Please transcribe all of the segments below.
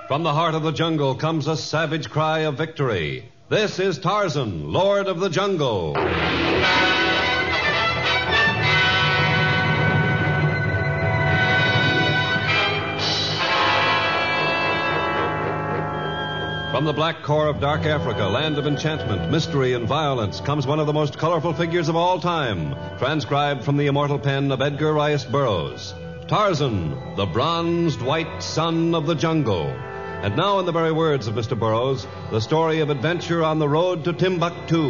From the heart of the jungle comes a savage cry of victory. This is Tarzan, Lord of the Jungle. From the black core of dark Africa, land of enchantment, mystery, and violence, comes one of the most colorful figures of all time, transcribed from the immortal pen of Edgar Rice Burroughs. Tarzan, the bronzed white son of the jungle. And now, in the very words of Mr. Burroughs, the story of adventure on the road to Timbuktu.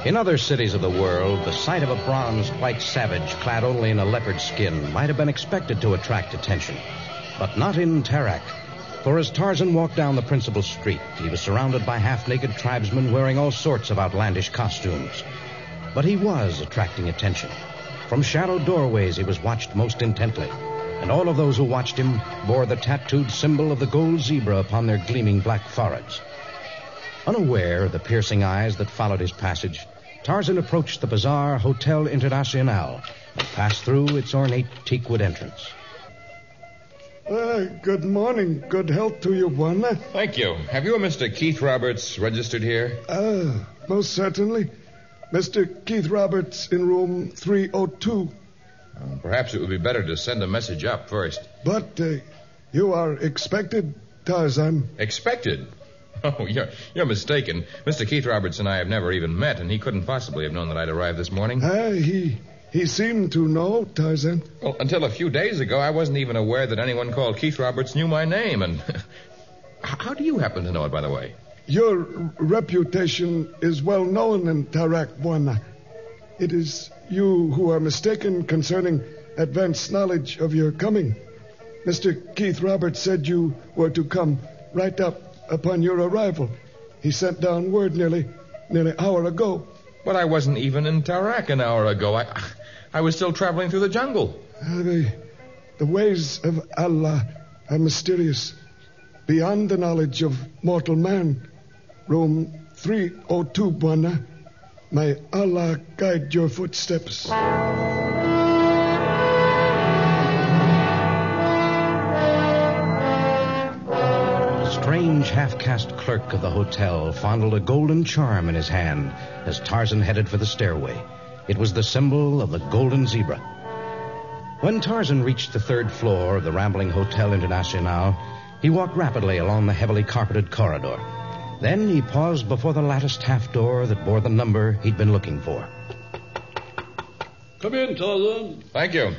In other cities of the world, the sight of a bronzed white savage clad only in a leopard skin might have been expected to attract attention. But not in Tarak. For as Tarzan walked down the principal street, he was surrounded by half-naked tribesmen wearing all sorts of outlandish costumes. But he was attracting attention. From shadowed doorways, he was watched most intently. And all of those who watched him bore the tattooed symbol of the gold zebra upon their gleaming black foreheads. Unaware of the piercing eyes that followed his passage, Tarzan approached the bizarre Hotel International and passed through its ornate teakwood entrance. Good morning. Good health to you, Bwana. Thank you. Have you a Mr. Keith Roberts registered here? Most certainly. Mr. Keith Roberts in room 302. Perhaps it would be better to send a message up first. But you are expected, Tarzan. Expected? Oh, you're mistaken. Mr. Keith Roberts and I have never even met, and he couldn't possibly have known that I'd arrived this morning. He seemed to know, Tarzan. Well, until a few days ago, I wasn't even aware that anyone called Keith Roberts knew my name. And how do you happen to know it, by the way? Your reputation is well known in Tarak, Bwana. It is you who are mistaken concerning advanced knowledge of your coming. Mr. Keith Roberts said you were to come right up upon your arrival. He sent down word nearly an hour ago. But I wasn't even in Tarak an hour ago. I was still traveling through the jungle. The ways of Allah are mysterious, beyond the knowledge of mortal man. Room 302, Bwana. May Allah guide your footsteps. Strange half-caste clerk of the hotel fondled a golden charm in his hand as Tarzan headed for the stairway. It was the symbol of the golden zebra. When Tarzan reached the third floor of the rambling Hotel International, he walked rapidly along the heavily carpeted corridor. Then he paused before the latticed half door that bore the number he'd been looking for. Come in, Tarzan. Thank you.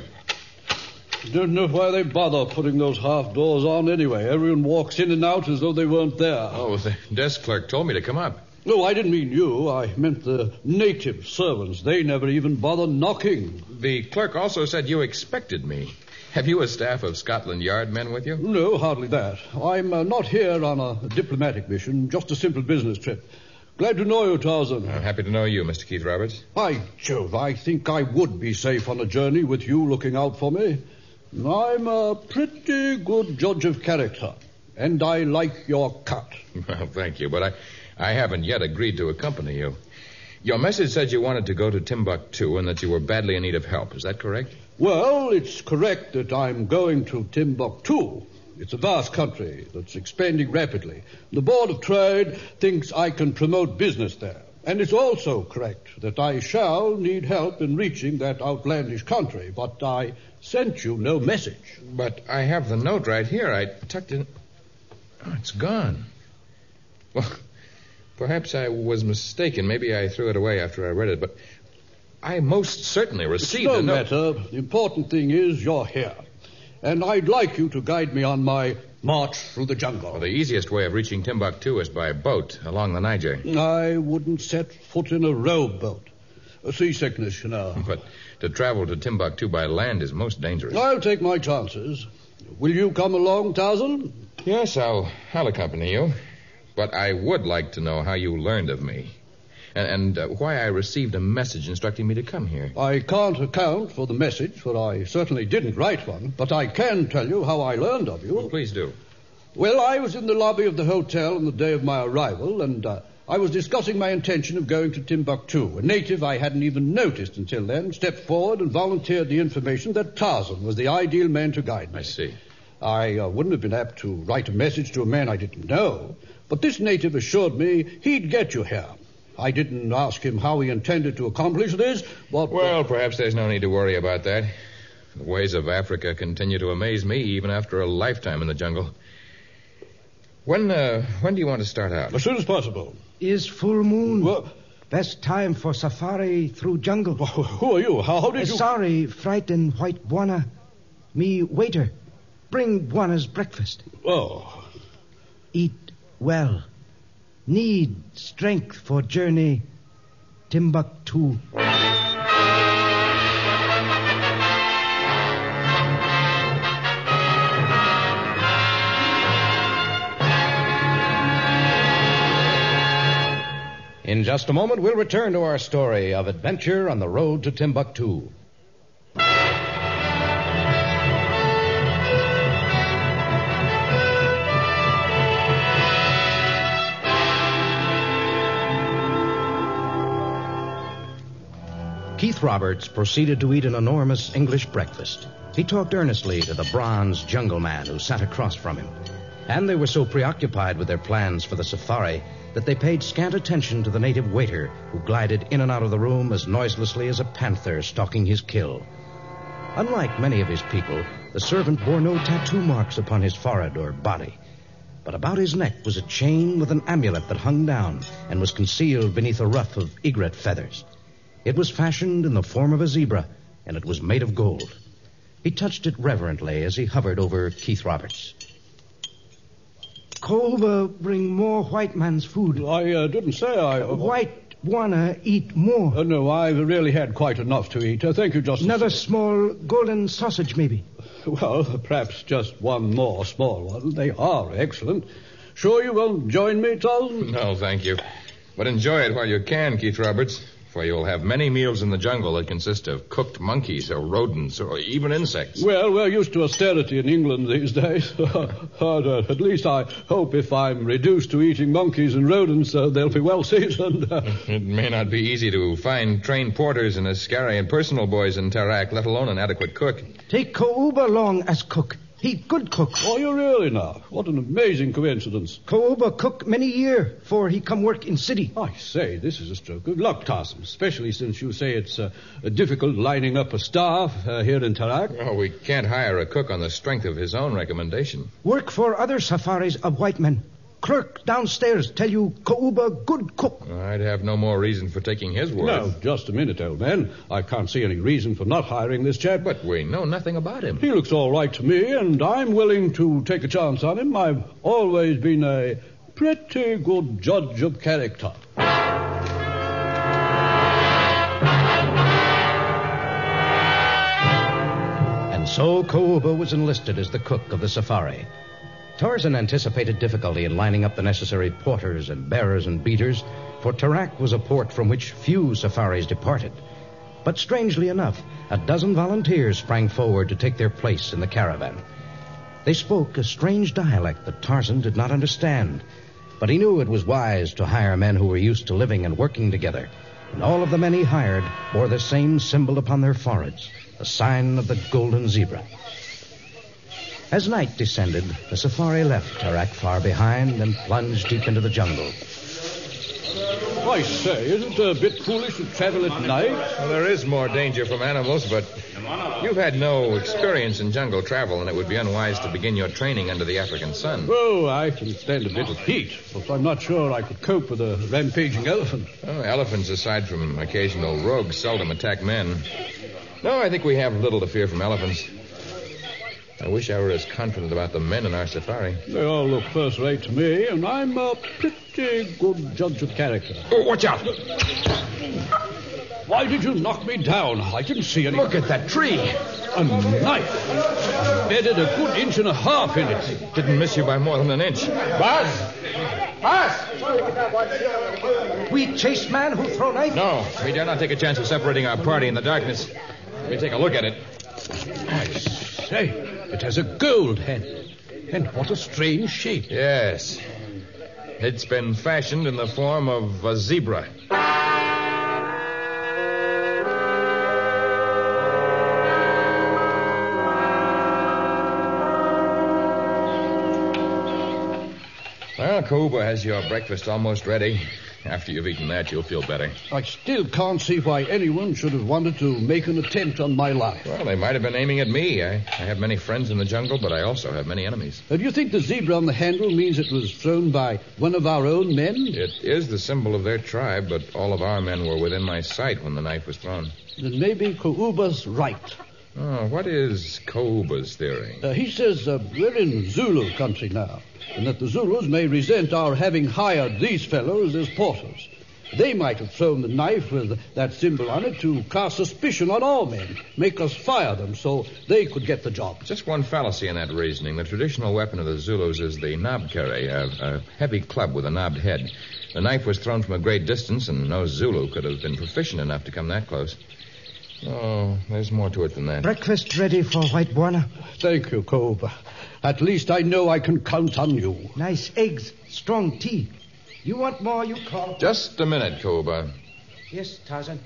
Don't know why they bother putting those half doors on anyway. Everyone walks in and out as though they weren't there. Oh, the desk clerk told me to come up. No, I didn't mean you. I meant the native servants. They never even bother knocking. The clerk also said you expected me. Have you a staff of Scotland Yard men with you? No, hardly that. I'm not here on a diplomatic mission, just a simple business trip. Glad to know you, Tarzan. I'm happy to know you, Mr. Keith Roberts. By Jove, I think I would be safe on a journey with you looking out for me. I'm a pretty good judge of character, and I like your cut. Well, thank you, but I haven't yet agreed to accompany you. Your message said you wanted to go to Timbuktu and that you were badly in need of help. Is that correct? Well, it's correct that I'm going to Timbuktu. It's a vast country that's expanding rapidly. The Board of Trade thinks I can promote business there. And it's also correct that I shall need help in reaching that outlandish country, but I sent you no message. But I have the note right here. I tucked it. Oh, it's gone. Well, perhaps I was mistaken. Maybe I threw it away after I read it, but I most certainly received a note. No matter. The important thing is you're here. And I'd like you to guide me on my march through the jungle. Well, the easiest way of reaching Timbuktu is by boat along the Niger. I wouldn't set foot in a rowboat. Seasickness, you know. But to travel to Timbuktu by land is most dangerous. I'll take my chances. Will you come along, Tarzan? Yes, I'll accompany you. But I would like to know how you learned of me. And why I received a message instructing me to come here. I can't account for the message, for I certainly didn't write one, but I can tell you how I learned of you. Well, please do. Well, I was in the lobby of the hotel on the day of my arrival, and I was discussing my intention of going to Timbuktu. A native I hadn't even noticed until then stepped forward and volunteered the information that Tarzan was the ideal man to guide me. I see. I wouldn't have been apt to write a message to a man I didn't know, but this native assured me he'd get you here. I didn't ask him how he intended to accomplish this, but... Well, perhaps there's no need to worry about that. The ways of Africa continue to amaze me even after a lifetime in the jungle. When do you want to start out? As soon as possible. Is full moon. Well, best time for safari through jungle. Who are you? How did you... Sorry, frightened white Bwana. Me waiter. Bring Bwana's breakfast. Oh. Eat well. Need strength for journey Timbuktu. In just a moment, we'll return to our story of adventure on the road to Timbuktu. Keith Roberts proceeded to eat an enormous English breakfast. He talked earnestly to the bronze jungle man who sat across from him. And they were so preoccupied with their plans for the safari that they paid scant attention to the native waiter who glided in and out of the room as noiselessly as a panther stalking his kill. Unlike many of his people, the servant bore no tattoo marks upon his forehead or body. But about his neck was a chain with an amulet that hung down and was concealed beneath a ruff of egret feathers. It was fashioned in the form of a zebra, and it was made of gold. He touched it reverently as he hovered over Keith Roberts. Koba bring more white man's food. I didn't say I... White Bwana eat more. No, I've really had quite enough to eat. Thank you, Justice. Another small golden sausage, maybe. Well, perhaps just one more small one. They are excellent. Sure you won't join me, Tarzan? No, thank you. But enjoy it while you can, Keith Roberts. For you'll have many meals in the jungle that consist of cooked monkeys or rodents or even insects. Well, we're used to austerity in England these days. At least I hope if I'm reduced to eating monkeys and rodents, they'll be well seasoned. It may not be easy to find trained porters and askari and personal boys in Tarak, let alone an adequate cook. Take Kouba along as cook. He good cook. Oh, you really now? What an amazing coincidence. Kouba cook many year for he come work in city. I say, this is a stroke of luck, Tarzan, especially since you say it's difficult lining up a staff here in Tarak. Oh, we can't hire a cook on the strength of his own recommendation. Work for other safaris of white men. Clerk downstairs tell you Kouba good cook. I'd have no more reason for taking his word. No, just a minute, old man. I can't see any reason for not hiring this chap. But we know nothing about him. He looks all right to me, and I'm willing to take a chance on him. I've always been a pretty good judge of character. And so Kouba was enlisted as the cook of the safari. Tarzan anticipated difficulty in lining up the necessary porters and bearers and beaters, for Tarak was a port from which few safaris departed. But strangely enough, a dozen volunteers sprang forward to take their place in the caravan. They spoke a strange dialect that Tarzan did not understand, but he knew it was wise to hire men who were used to living and working together, and all of the men he hired bore the same symbol upon their foreheads, the sign of the golden zebra. As night descended, the safari left Tarak far behind and plunged deep into the jungle. I say, isn't it a bit foolish to travel at night? Well, there is more danger from animals, but you've had no experience in jungle travel, and it would be unwise to begin your training under the African sun. Oh, I can stand a bit of heat, but I'm not sure I could cope with a rampaging elephant. Oh, elephants, aside from occasional rogues, seldom attack men. No, I think we have little to fear from elephants. I wish I were as confident about the men in our safari. They all look first-rate to me, and I'm a pretty good judge of character. Oh, watch out! Why did you knock me down? I didn't see any... Look at that tree! A knife! Embedded a good inch and a half in it. Didn't miss you by more than an inch. Buzz! We chase man who throw knife? No, we dare not take a chance of separating our party in the darkness. Let me take a look at it. I say, it has a gold head. And what a strange shape. Yes. It's been fashioned in the form of a zebra. Well, Cooper has your breakfast almost ready. After you've eaten that, you'll feel better. I still can't see why anyone should have wanted to make an attempt on my life. Well, they might have been aiming at me. I have many friends in the jungle, but I also have many enemies. Do you think the zebra on the handle means it was thrown by one of our own men? It is the symbol of their tribe, but all of our men were within my sight when the knife was thrown. Then maybe Kouba's right. Oh, what is Kouba's theory? He says we're in Zulu country now, and that the Zulus may resent our having hired these fellows as porters. They might have thrown the knife with that symbol on it to cast suspicion on all men, make us fire them so they could get the job. Just one fallacy in that reasoning. The traditional weapon of the Zulus is the knobkerry, a heavy club with a knobbed head. The knife was thrown from a great distance, and no Zulu could have been proficient enough to come that close. Oh, there's more to it than that. Breakfast ready for White Bwana. Thank you, Kouba. At least I know I can count on you. Nice eggs, strong tea. You want more, you call. Just a minute, Kouba. Yes, Tarzan.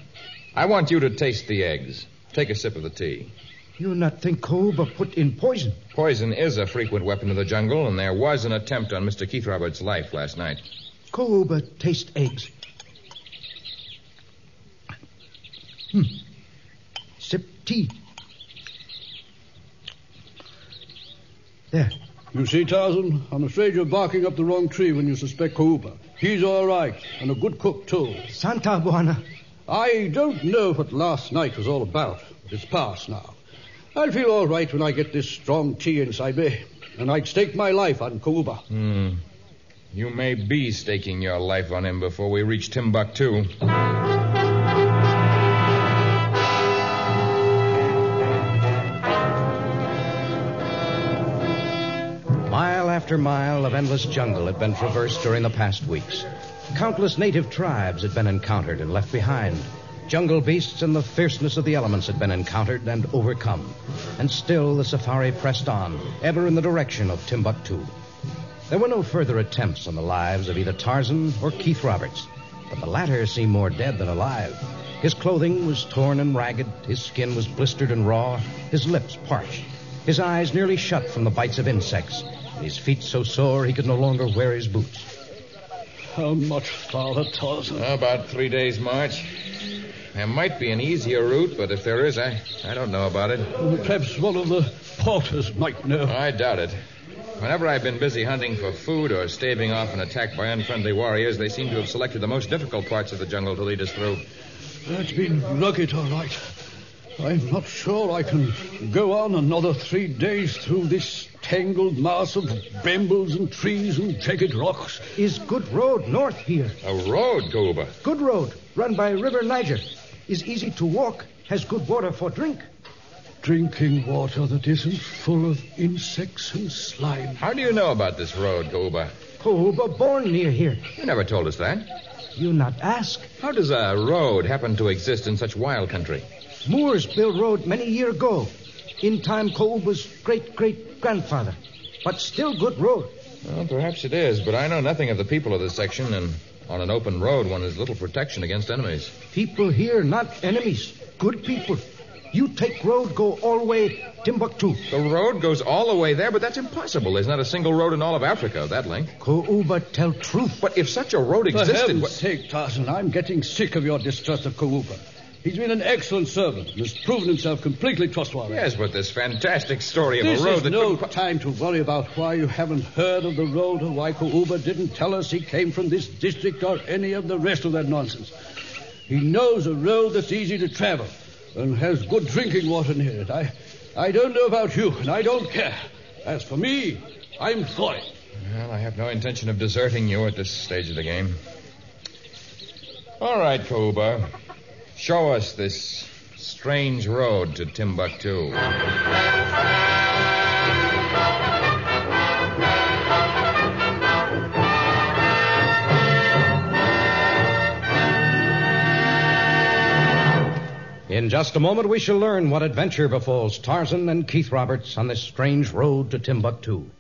I want you to taste the eggs. Take a sip of the tea. You not think Kouba put in poison? Poison is a frequent weapon of the jungle, and there was an attempt on Mr. Keith Roberts' life last night. Kouba taste eggs. Sip tea. There. You see, Tarzan, I'm afraid you're barking up the wrong tree when you suspect Kouba. He's all right, and a good cook, too. Santa Bwana. I don't know what last night was all about, but it's past now. I'll feel all right when I get this strong tea inside me, and I'd stake my life on Kouba. You may be staking your life on him before we reach Timbuktu. Mile after mile of endless jungle had been traversed during the past weeks. Countless native tribes had been encountered and left behind. Jungle beasts and the fierceness of the elements had been encountered and overcome. And still the safari pressed on, ever in the direction of Timbuktu. There were no further attempts on the lives of either Tarzan or Keith Roberts, but the latter seemed more dead than alive. His clothing was torn and ragged, his skin was blistered and raw, his lips parched, his eyes nearly shut from the bites of insects, and his feet so sore he could no longer wear his boots. How much farther, Tarzan? About 3 days' march. There might be an easier route, but if there is, I don't know about it. Perhaps one of the porters might know. I doubt it. Whenever I've been busy hunting for food or staving off an attack by unfriendly warriors, they seem to have selected the most difficult parts of the jungle to lead us through. That's been rugged, all right. I'm not sure I can go on another 3 days through this tangled mass of brambles and trees and jagged rocks. Is good road north here. A road, Kouba? Good road, run by River Niger. Is easy to walk, has good water for drink. Drinking water that isn't full of insects and slime. How do you know about this road, Kouba? Kouba born near here. You never told us that. You not ask. How does a road happen to exist in such wild country? Moors built road many year ago. In time Kouba's great-great-grandfather. But still good road. Well, perhaps it is, but I know nothing of the people of this section, and on an open road one has little protection against enemies. People here, not enemies. Good people. You take road, go all the way Timbuktu. The road goes all the way there, but that's impossible. There's not a single road in all of Africa of that length. Kouba tell truth. But if such a road existed... For heaven's sake, Tarzan, I'm getting sick of your distrust of Kouba. He's been an excellent servant and has proven himself completely trustworthy. Yes, but this fantastic story of this a road is that... no time to worry about why you haven't heard of the road or why Kouba didn't tell us he came from this district or any of the rest of that nonsense. He knows a road that's easy to travel and has good drinking water near it. I don't know about you, and I don't care. As for me, I'm for it. Well, I have no intention of deserting you at this stage of the game. All right, Kouba. Show us this strange road to Timbuktu. In just a moment, we shall learn what adventure befalls Tarzan and Keith Roberts on this strange road to Timbuktu.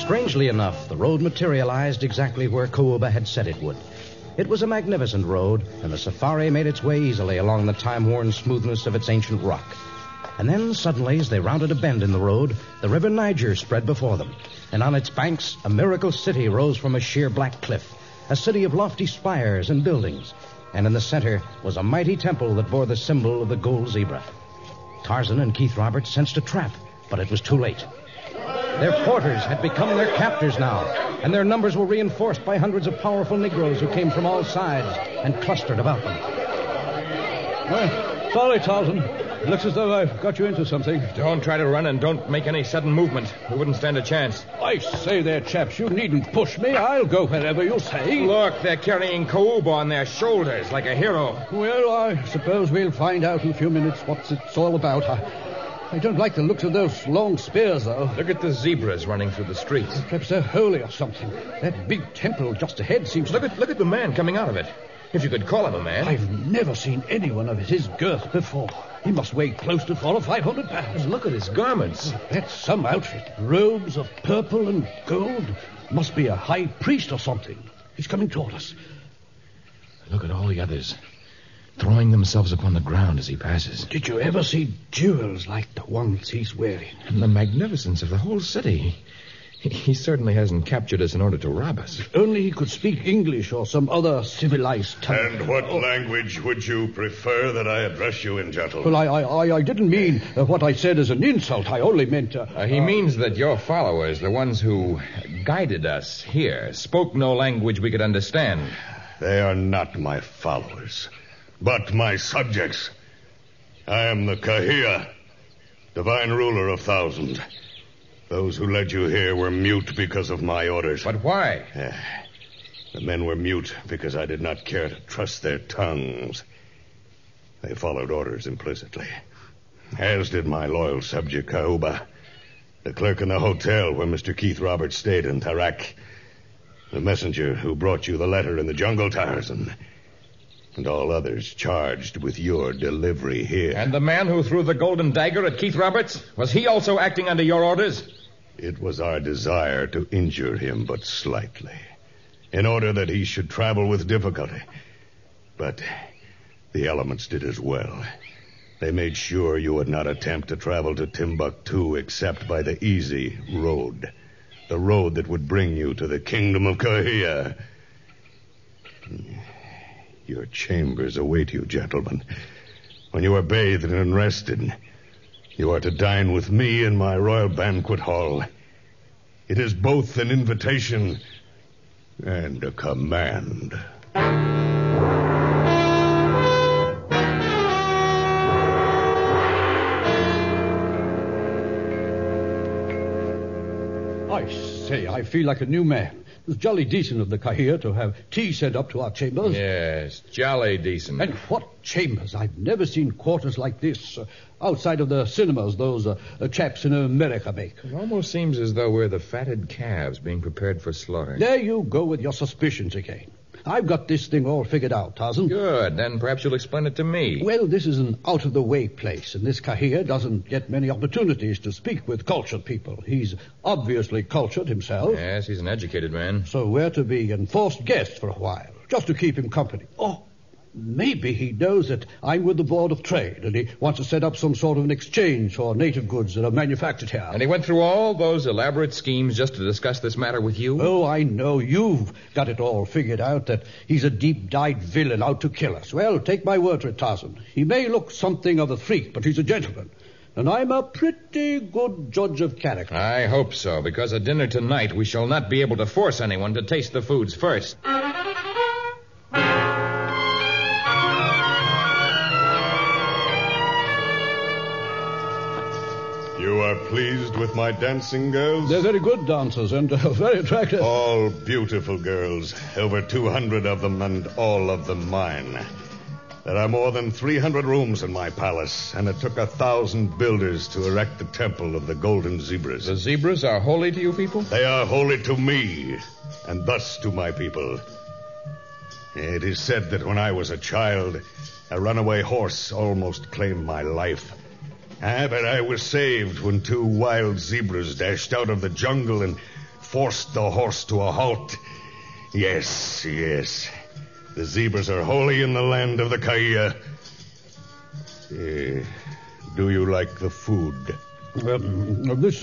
Strangely enough, the road materialized exactly where Kooba had said it would. It was a magnificent road, and the safari made its way easily along the time-worn smoothness of its ancient rock. And then, suddenly, as they rounded a bend in the road, the river Niger spread before them, and on its banks, a miracle city rose from a sheer black cliff, a city of lofty spires and buildings, and in the center was a mighty temple that bore the symbol of the gold zebra. Tarzan and Keith Roberts sensed a trap, but it was too late. Their porters had become their captors now, and their numbers were reinforced by hundreds of powerful Negroes who came from all sides and clustered about them. Well, sorry, Tarzan. It looks as though I've got you into something. Don't try to run and don't make any sudden movement. We wouldn't stand a chance. I say there, chaps, you needn't push me. I'll go wherever you say. Look, they're carrying Kooba on their shoulders like a hero. Well, I suppose we'll find out in a few minutes what it's all about. I don't like the looks of those long spears, though. Look at the zebras running through the streets. Perhaps they're holy or something. That big temple just ahead seems Look at the man coming out of it. If you could call him a man. I've never seen anyone of his girth before. He must weigh close to 400 or 500 pounds. And look at his garments. That's some outfit. Robes of purple and gold. Must be a high priest or something. He's coming toward us. Look at all the others, throwing themselves upon the ground as he passes. Did you ever see jewels like the ones he's wearing? And the magnificence of the whole city. He certainly hasn't captured us in order to rob us. If only he could speak English or some other civilized tongue. And what language would you prefer that I address you in, gentlemen? Well, I didn't mean what I said as an insult. I only meant... He means that your followers, the ones who guided us here, spoke no language we could understand. They are not my followers, but my subjects. I am the Kahia, divine ruler of thousands. Those who led you here were mute because of my orders. But why? The men were mute because I did not care to trust their tongues. They followed orders implicitly, as did my loyal subject, Kooba, the clerk in the hotel where Mr. Keith Roberts stayed in Tarak, the messenger who brought you the letter in the jungle, Tarzan, and all others charged with your delivery here. And the man who threw the golden dagger at Keith Roberts, was he also acting under your orders? It was our desire to injure him but slightly, in order that he should travel with difficulty. But the elements did as well. They made sure you would not attempt to travel to Timbuktu except by the easy road, the road that would bring you to the kingdom of Kahia. Your chambers await you, gentlemen. When you are bathed and rested, you are to dine with me in my royal banquet hall. It is both an invitation and a command. I say, I feel like a new man. It was jolly decent of the Kahia to have tea sent up to our chambers. Yes, jolly decent. And what chambers? I've never seen quarters like this. Outside of the cinemas those chaps in America make. It almost seems as though we're the fatted calves being prepared for slaughter. There you go with your suspicions again. I've got this thing all figured out, Tarzan. Good. Then perhaps you'll explain it to me. Well, this is an out-of-the-way place, and this Kahia doesn't get many opportunities to speak with cultured people. He's obviously cultured himself. Yes, he's an educated man. So we're to be enforced guests for a while, just to keep him company. Oh, maybe he knows that I'm with the Board of Trade, and he wants to set up some sort of an exchange for native goods that are manufactured here. And he went through all those elaborate schemes just to discuss this matter with you? Oh, I know. You've got it all figured out, that he's a deep-dyed villain out to kill us. Well, take my word for it, Tarzan. He may look something of a freak, but he's a gentleman. And I'm a pretty good judge of character. I hope so, because at dinner tonight we shall not be able to force anyone to taste the foods first. You are pleased with my dancing girls? They're very good dancers and very attractive. All beautiful girls. Over 200 of them, and all of them mine. There are more than 300 rooms in my palace, and it took 1,000 builders to erect the temple of the golden zebras. The zebras are holy to you people? They are holy to me, and thus to my people. It is said that when I was a child, a runaway horse almost claimed my life. But I was saved when 2 wild zebras dashed out of the jungle and forced the horse to a halt. Yes. The zebras are wholly in the land of the Kaya. Do you like the food? This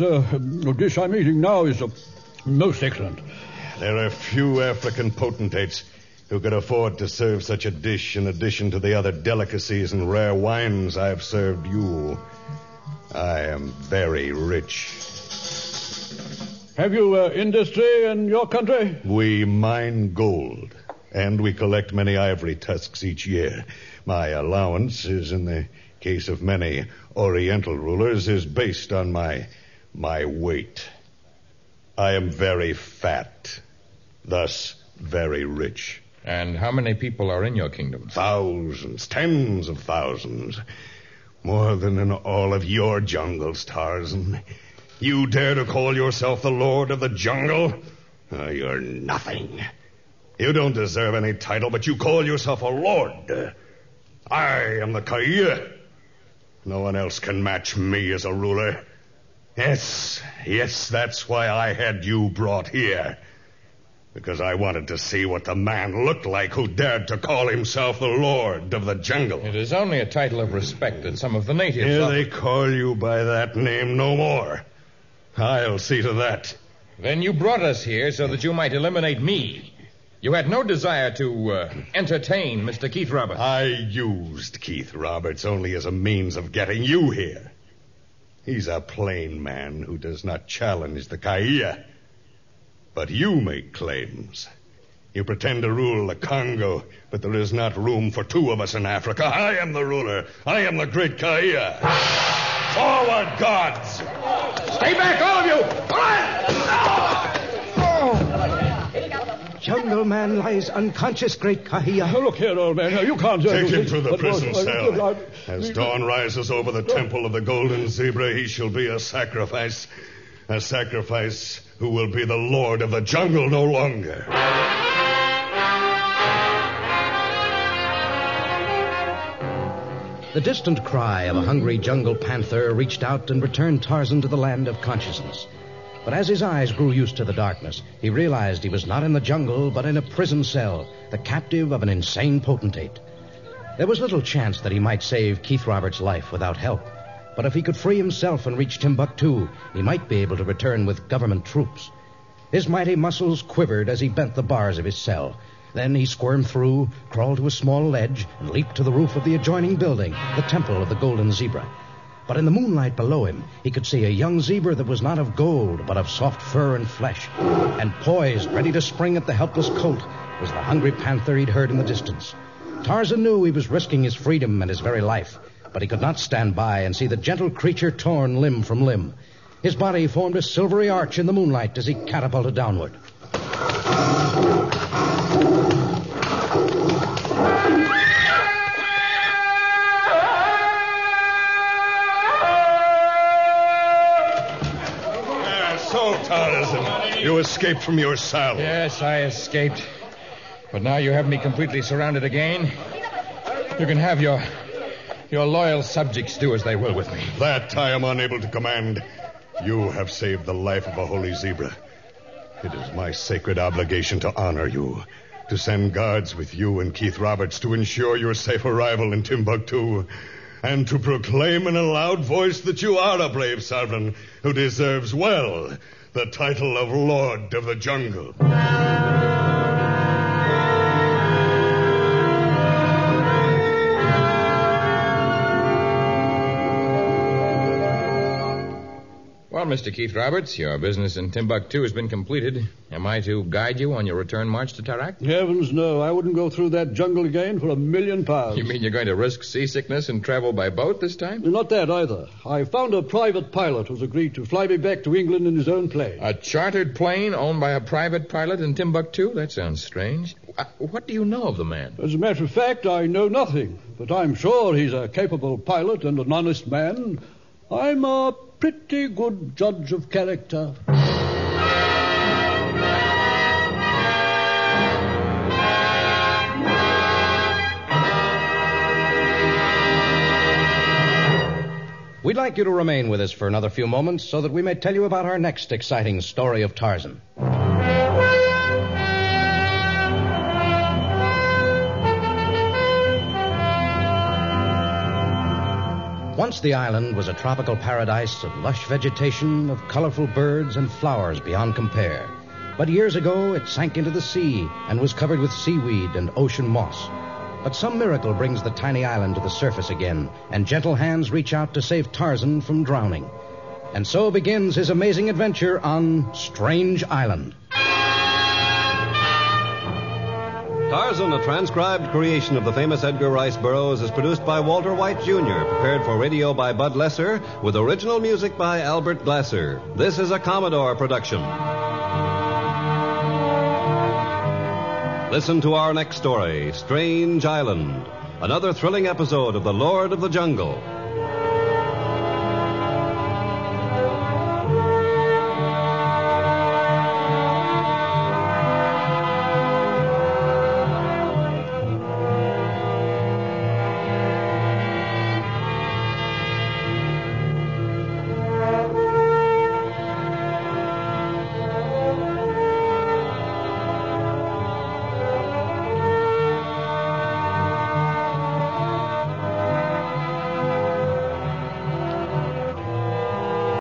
dish I'm eating now is most excellent. There are few African potentates who could afford to serve such a dish in addition to the other delicacies and rare wines I've served you. I am very rich. Have you industry in your country? We mine gold, and we collect many ivory tusks each year. My allowance is, in the case of many Oriental rulers, is based on my weight. I am very fat, thus very rich. And how many people are in your kingdom? Thousands, tens of thousands. More than in all of your jungles, Tarzan. You dare to call yourself the Lord of the Jungle? Oh, you're nothing. You don't deserve any title, but you call yourself a lord. I am the Kaya. No one else can match me as a ruler. Yes, that's why I had you brought here. Because I wanted to see what the man looked like who dared to call himself the Lord of the Jungle. It is only a title of respect that some of the natives... Here they call you by that name no more. I'll see to that. Then you brought us here so that you might eliminate me. You had no desire to entertain Mr. Keith Roberts. I used Keith Roberts only as a means of getting you here. He's a plain man who does not challenge the Kaya. But you make claims. You pretend to rule the Congo, but there is not room for two of us in Africa. I am the ruler. I am the great Kaya. Forward, gods! Stay back, all of you! Jungle man lies unconscious, great Kahia. Look here, old man. You can't... Take him to the prison cell. As dawn rises over the temple of the golden zebra, he shall be a sacrifice. A sacrifice who will be the Lord of the Jungle no longer. The distant cry of a hungry jungle panther reached out and returned Tarzan to the land of consciousness. But as his eyes grew used to the darkness, he realized he was not in the jungle, but in a prison cell, the captive of an insane potentate. There was little chance that he might save Keith Roberts' life without help. But if he could free himself and reach Timbuktu, he might be able to return with government troops. His mighty muscles quivered as he bent the bars of his cell. Then he squirmed through, crawled to a small ledge, and leaped to the roof of the adjoining building, the Temple of the Golden Zebra. But in the moonlight below him, he could see a young zebra that was not of gold, but of soft fur and flesh. And poised, ready to spring at the helpless colt, was the hungry panther he'd heard in the distance. Tarzan knew he was risking his freedom and his very life, but he could not stand by and see the gentle creature torn limb from limb. His body formed a silvery arch in the moonlight as he catapulted downward. So, Tarzan, you escaped from your cell. Yes, I escaped. But now you have me completely surrounded again. You can have your loyal subjects do as they will with me. That I am unable to command. You have saved the life of a holy zebra. It is my sacred obligation to honor you, to send guards with you and Keith Roberts to ensure your safe arrival in Timbuktu, and to proclaim in a loud voice that you are a brave sovereign who deserves well the title of Lord of the Jungle. Well, Mr. Keith Roberts, your business in Timbuktu has been completed. Am I to guide you on your return march to Tarak? Heavens, no. I wouldn't go through that jungle again for £1,000,000. You mean you're going to risk seasickness and travel by boat this time? Not that either. I found a private pilot who's agreed to fly me back to England in his own plane. A chartered plane owned by a private pilot in Timbuktu? That sounds strange. What do you know of the man? As a matter of fact, I know nothing. But I'm sure he's a capable pilot and an honest man. I'm a pretty good judge of character. We'd like you to remain with us for another few moments so that we may tell you about our next exciting story of Tarzan. Once the island was a tropical paradise of lush vegetation, of colorful birds and flowers beyond compare. But years ago, it sank into the sea and was covered with seaweed and ocean moss. But some miracle brings the tiny island to the surface again, and gentle hands reach out to save Tarzan from drowning. And so begins his amazing adventure on Strange Island. Tarzan, a transcribed creation of the famous Edgar Rice Burroughs, is produced by Walter White, Jr., prepared for radio by Bud Lesser, with original music by Albert Glasser. This is a Commodore production. Listen to our next story, Strange Island, another thrilling episode of The Lord of the Jungle.